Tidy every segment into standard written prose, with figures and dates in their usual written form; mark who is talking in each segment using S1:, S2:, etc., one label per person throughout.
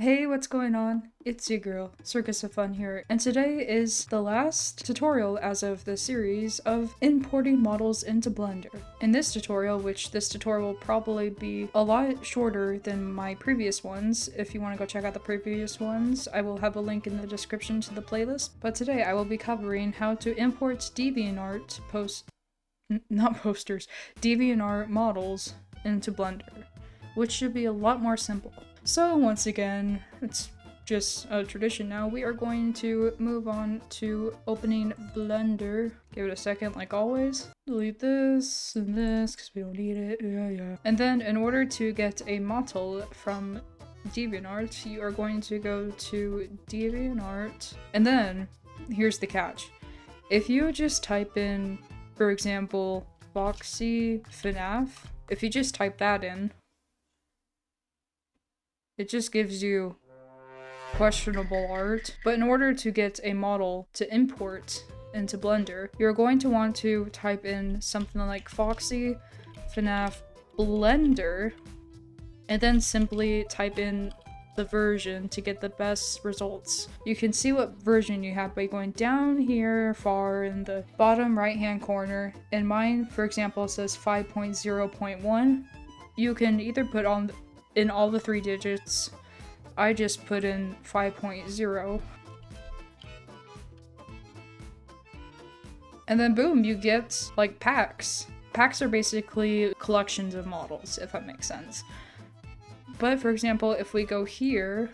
S1: Hey, what's going on? It's your girl, CircusOfFun here, and today is the last tutorial as of the series of importing models into Blender. In this tutorial, which this tutorial will probably be a lot shorter than my previous ones, if you want to go check out the previous ones, I will have a link in the description to the playlist, but today I will be covering how to import DeviantArt DeviantArt models into Blender, which should be a lot more simple. So once again, it's just a tradition now, we are going to move on to opening Blender. Give it a second like always. Delete this and this because we don't need it. Yeah. And then in order to get a model from DeviantArt, you are going to go to DeviantArt. And then here's the catch. If you just type in, for example, Foxy FNAF, if you just type that in, it just gives you questionable art. But in order to get a model to import into Blender, you're going to want to type in something like Foxy FNAF Blender, and then simply type in the version to get the best results. You can see what version you have by going down here far in the bottom right hand corner. In mine, for example, says 5.0.1. You can either put on in all the 3 digits. I just put in 5.0. And then boom, you get like packs. Packs are basically collections of models, if that makes sense. But for example, if we go here,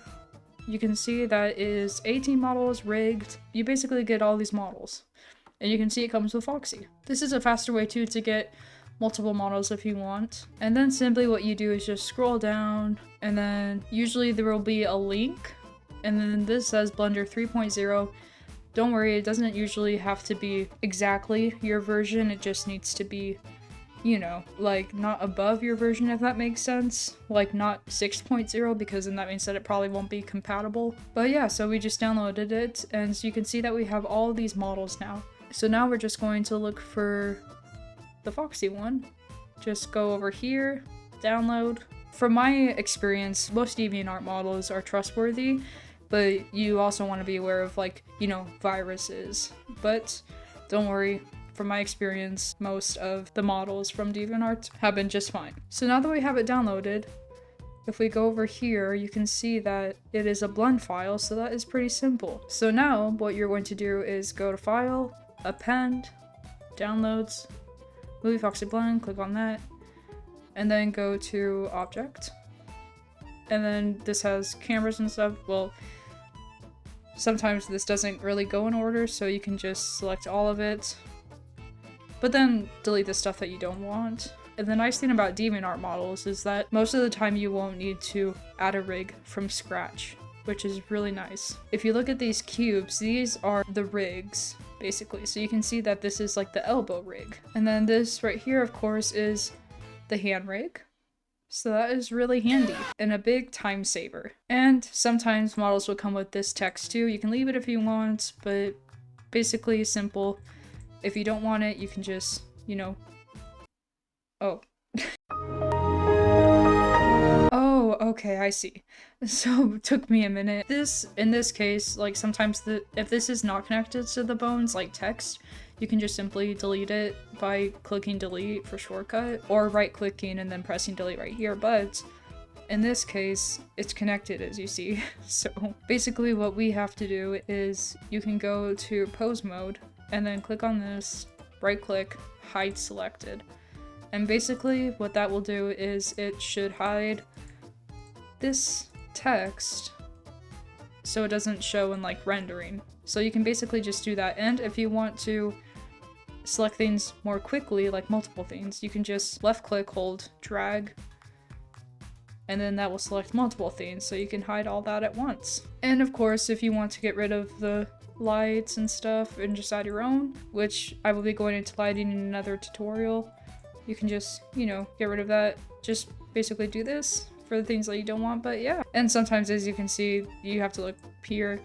S1: you can see that is 18 models rigged. You basically get all these models. And you can see it comes with Foxy. This is a faster way too to get multiple models if you want. And then simply what you do is just scroll down, and then usually there will be a link, and then this says Blender 3.0. Don't worry, it doesn't usually have to be exactly your version, it just needs to be, you know, like not above your version, if that makes sense. Like not 6.0, because then that means that it probably won't be compatible. But yeah, so we just downloaded it, and so you can see that we have all these models now. So now we're just going to look for the Foxy one. Just go over here, download. From my experience, most DeviantArt models are trustworthy, but you also want to be aware of, like, you know, viruses. But don't worry, from my experience, most of the models from DeviantArt have been just fine. So now that we have it downloaded, if we go over here, you can see that it is a blend file, so that is pretty simple. So now what you're going to do is go to File, Append, Downloads, Movie Foxy Blend, click on that, and then go to Object. And then this has cameras and stuff. Well, sometimes this doesn't really go in order, so you can just select all of it, but then delete the stuff that you don't want. And the nice thing about DeviantArt models is that most of the time you won't need to add a rig from scratch, which is really nice. If you look at these cubes, these are the rigs, basically. So you can see that this is like the elbow rig. And then this right here, of course, is the hand rig. So that is really handy and a big time saver. And sometimes models will come with this text too. You can leave it if you want, but basically simple. If you don't want it, you can just, you know, oh. Oh, okay, I see. So it took me a minute. In this case, like sometimes if this is not connected to the bones, like text, you can just simply delete it by clicking delete for shortcut, or right clicking and then pressing delete right here. But in this case, it's connected, as you see. So basically what we have to do is you can go to pose mode and then click on this, right click, hide selected. And basically what that will do is it should hide this text so it doesn't show in like rendering. So you can basically just do that. And if you want to select things more quickly, like multiple things, you can just left click, hold, drag, and then that will select multiple things, so you can hide all that at once. And of course, if you want to get rid of the lights and stuff and just add your own, which I will be going into lighting in another tutorial, you can just, you know, get rid of that. Just basically do this for the things that you don't want, but yeah. And sometimes, as you can see, you have to look here.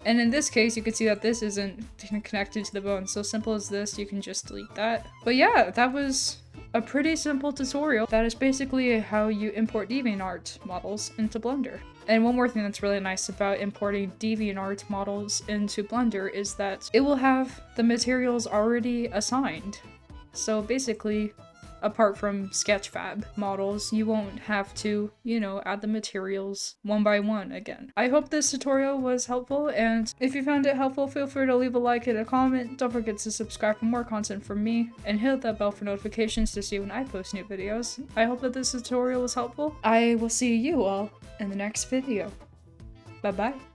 S1: And in this case, you can see that this isn't connected to the bone. So simple as this, you can just delete that. But yeah, that was a pretty simple tutorial. That is basically how you import DeviantArt models into Blender. And one more thing that's really nice about importing DeviantArt models into Blender is that it will have the materials already assigned. So basically, apart from Sketchfab models, you won't have to, add the materials one by one again. I hope this tutorial was helpful, and if you found it helpful, feel free to leave a like and a comment. Don't forget to subscribe for more content from me, and hit that bell for notifications to see when I post new videos. I hope that this tutorial was helpful. I will see you all in the next video. Bye bye.